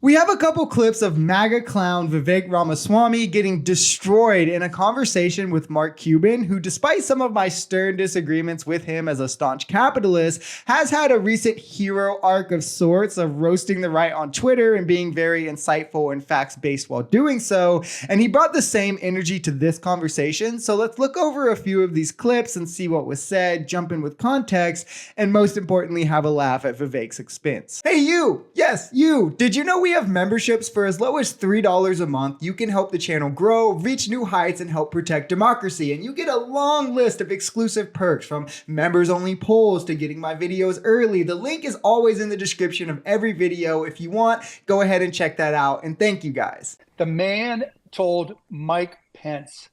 We have a couple clips of MAGA clown Vivek Ramaswamy getting destroyed in a conversation with Mark Cuban, who, despite some of my stern disagreements with him as a staunch capitalist, has had a recent hero arc of sorts of roasting the right on Twitter and being very insightful and facts-based while doing so. And he brought the same energy to this conversation. So let's look over a few of these clips and see what was said, jump in with context, and most importantly, have a laugh at Vivek's expense. Hey, you! Yes, you! Did you know we have memberships for as low as $3 a month? You can help the channel grow, reach new heights, and help protect democracy. And you get a long list of exclusive perks, from members-only polls to getting my videos early. The link is always in the description of every video. If you want, go ahead and check that out. And thank you guys. The man told Mike Pence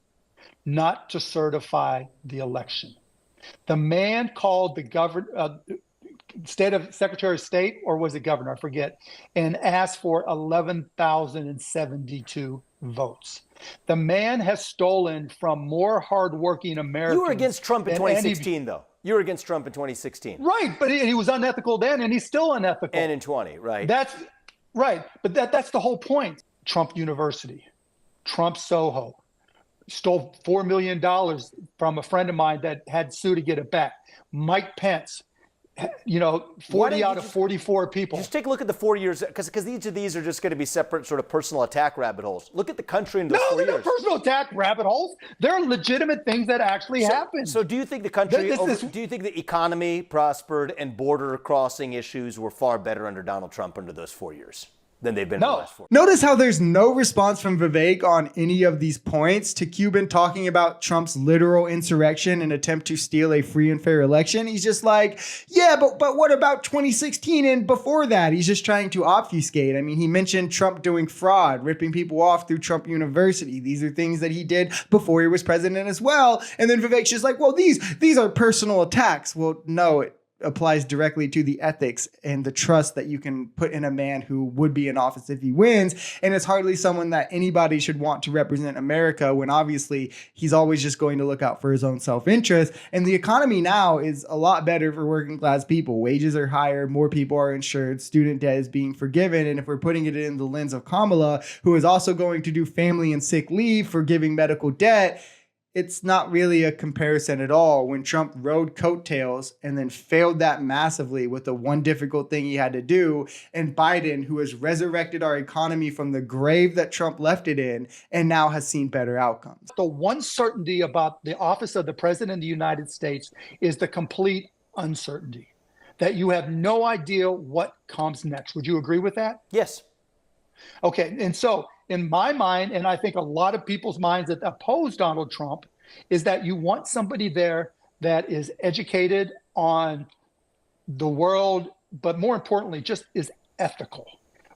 not to certify the election. The man called the Secretary of State, or was it governor? I forget, and asked for 11,072 votes. The man has stolen from more hardworking Americans. You were against Trump in 2016, though. You were against Trump in 2016. Right, but he was unethical then, and he's still unethical. And in 20, right? That's right, but that's the whole point. Trump University, Trump Soho, stole $4 million from a friend of mine that had sued to get it back. Mike Pence, 40 out of 44 people. Just take a look at the 4 years, because each of these are just going to be separate sort of personal attack rabbit holes. Look at the country in those 4 years. No, they're not personal attack rabbit holes. They're legitimate things that actually happen. So do you think the country, do you think the economy prospered and border crossing issues were far better under Donald Trump under those 4 years than they've been in the last 4? Notice how there's no response from Vivek on any of these points to Cuban talking about Trump's literal insurrection and attempt to steal a free and fair election. He's just like, yeah, but what about 2016 and before that? He's just trying to obfuscate. I mean, he mentioned Trump doing fraud, ripping people off through Trump University. These are things that he did before he was president as well. And then Vivek's just like, well, these are personal attacks. Well, no, it applies directly to the ethics and the trust that you can put in a man who would be in office if he wins. And it's hardly someone that anybody should want to represent America, when obviously he's always just going to look out for his own self-interest. And the economy now is a lot better for working class people. Wages are higher, more people are insured, student debt is being forgiven. And if we're putting it in the lens of Kamala, who is also going to do family and sick leave, forgiving medical debt, it's not really a comparison at all when Trump rode coattails and then failed that massively with the one difficult thing he had to do, and Biden, who has resurrected our economy from the grave that Trump left it in and now has seen better outcomes. The one certainty about the office of the President of the United States is the complete uncertainty, that you have no idea what comes next. Would you agree with that? Yes. Okay, and so in my mind, and I think a lot of people's minds that oppose Donald Trump, is that you want somebody there that is educated on the world, but more importantly, just is ethical,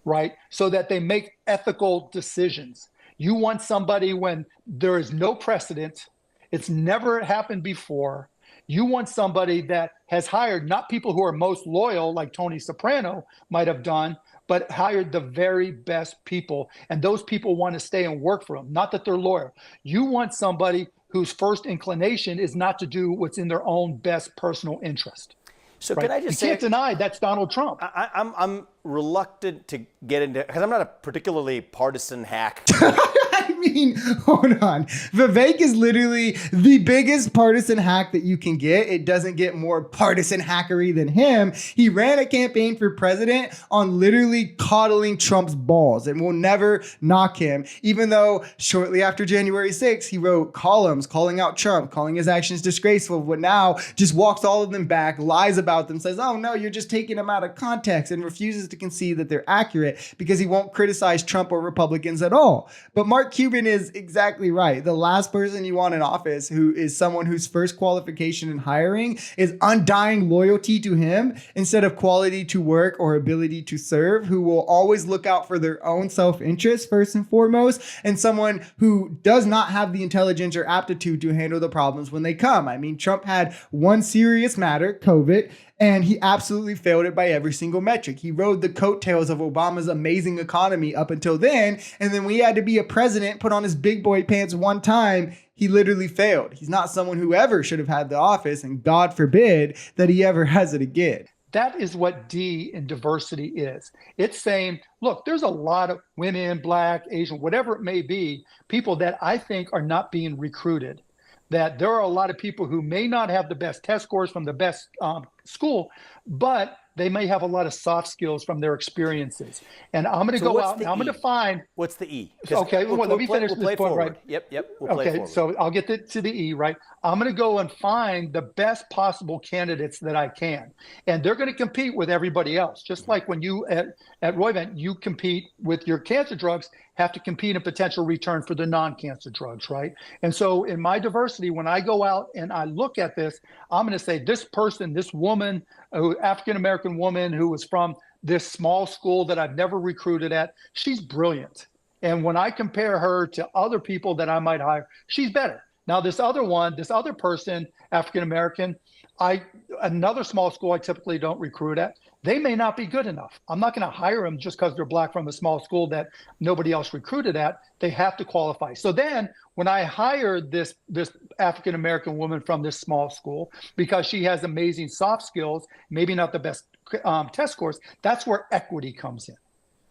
right? So that they make ethical decisions. You want somebody when there is no precedent, it's never happened before. You want somebody that has hired not people who are most loyal, like Tony Soprano might have done, but hired the very best people. And those people want to stay and work for them, not that they're loyal. You want somebody whose first inclination is not to do what's in their own best personal interest. So right? Can I just say, you can't deny that's Donald Trump. I'm reluctant to get into, because I'm not a particularly partisan hack. I mean, hold on. Vivek is literally the biggest partisan hack that you can get. It doesn't get more partisan hackery than him. He ran a campaign for president on literally coddling Trump's balls, and we'll never knock him, even though shortly after January 6th, he wrote columns calling out Trump, calling his actions disgraceful, but now just walks all of them back, lies about them, says, oh no, you're just taking them out of context, and refuses to concede that they're accurate because he won't criticize Trump or Republicans at all. But Mark Cuban is exactly right. The last person you want in office who is someone whose first qualification in hiring is undying loyalty to him instead of quality to work or ability to serve, who will always look out for their own self-interest first and foremost, and someone who does not have the intelligence or aptitude to handle the problems when they come. I mean, Trump had one serious matter, COVID, and he absolutely failed it by every single metric. He rode the coattails of Obama's amazing economy up until then. And then when he had to be a president, put on his big boy pants one time, he literally failed. He's not someone who ever should have had the office, and God forbid that he ever has it again. That is what D in diversity is. It's saying, look, there's a lot of women, Black, Asian, whatever it may be, people that I think are not being recruited. That there are a lot of people who may not have the best test scores from the best school, but they may have a lot of soft skills from their experiences. And I'm going to go out and I'm going to find. What's the E? Okay, well, let me finish this point, right? Yep. We'll play forward. So I'll get to the E, right? I'm going to go and find the best possible candidates that I can. And they're going to compete with everybody else. Just like when you at Roivant, you compete with your cancer drugs, have to compete in potential return for the non-cancer drugs, right? And so in my diversity, when I go out and I look at this, I'm going to say this person, this woman, African-American woman who was from this small school that I've never recruited at, she's brilliant. And when I compare her to other people that I might hire, she's better. Now, this other person, African-American, another small school I typically don't recruit at, they may not be good enough. I'm not going to hire them just because they're Black from a small school that nobody else recruited at. They have to qualify. So then when I hire this African-American woman from this small school, because she has amazing soft skills, maybe not the best test scores, that's where equity comes in,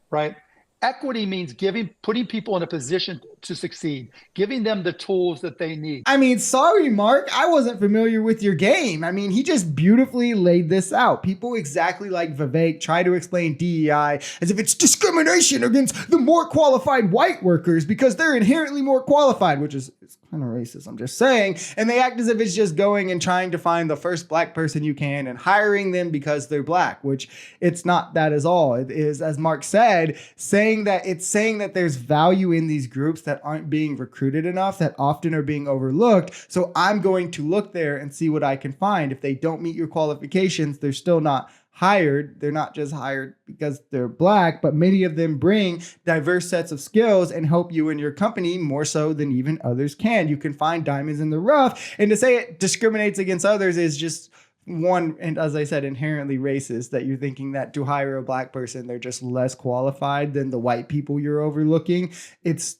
right? Equity means putting people in a position to succeed, giving them the tools that they need. I mean, sorry, Mark, I wasn't familiar with your game. I mean, he just beautifully laid this out. People exactly like Vivek try to explain DEI as if it's discrimination against the more qualified white workers because they're inherently more qualified, which is kind of racist, I'm just saying. And they act as if it's just going and trying to find the first Black person you can and hiring them because they're Black, which it's not that at all. It is, as Mark said, saying that there's value in these groups that aren't being recruited enough, that often are being overlooked. So I'm going to look there and see what I can find. If they don't meet your qualifications, they're still not hired. They're not just hired because they're Black, but many of them bring diverse sets of skills and help you in your company more so than even others can. You can find diamonds in the rough. And to say it discriminates against others is just one, and as I said, inherently racist, that you're thinking that to hire a Black person, they're just less qualified than the white people you're overlooking. It's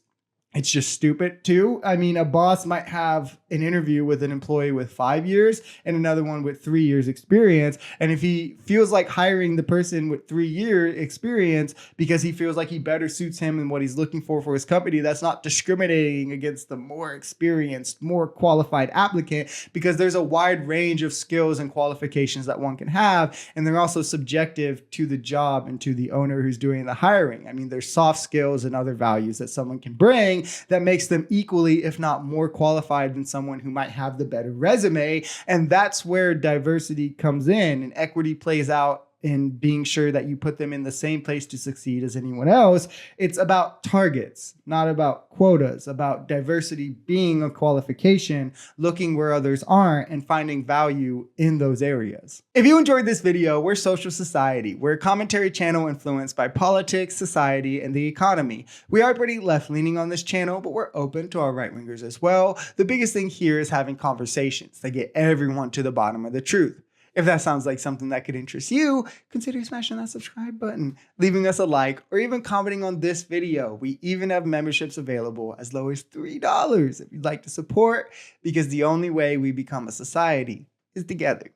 just stupid too. I mean, a boss might have an interview with an employee with 5 years and another one with 3 years experience. And if he feels like hiring the person with 3 year experience because he feels like he better suits him and what he's looking for his company, that's not discriminating against the more experienced, more qualified applicant, because there's a wide range of skills and qualifications that one can have. And they're also subjective to the job and to the owner who's doing the hiring. I mean, there's soft skills and other values that someone can bring that makes them equally, if not more qualified than someone who might have the better resume. And that's where diversity comes in and equity plays out in being sure that you put them in the same place to succeed as anyone else. It's about targets, not about quotas, about diversity being a qualification, looking where others aren't and finding value in those areas. If you enjoyed this video, we're Social Society. We're a commentary channel influenced by politics, society, and the economy. We are pretty left-leaning on this channel, but we're open to our right-wingers as well. The biggest thing here is having conversations that get everyone to the bottom of the truth. If that sounds like something that could interest you, consider smashing that subscribe button, leaving us a like, or even commenting on this video. We even have memberships available as low as $3 if you'd like to support, because the only way we become a society is together.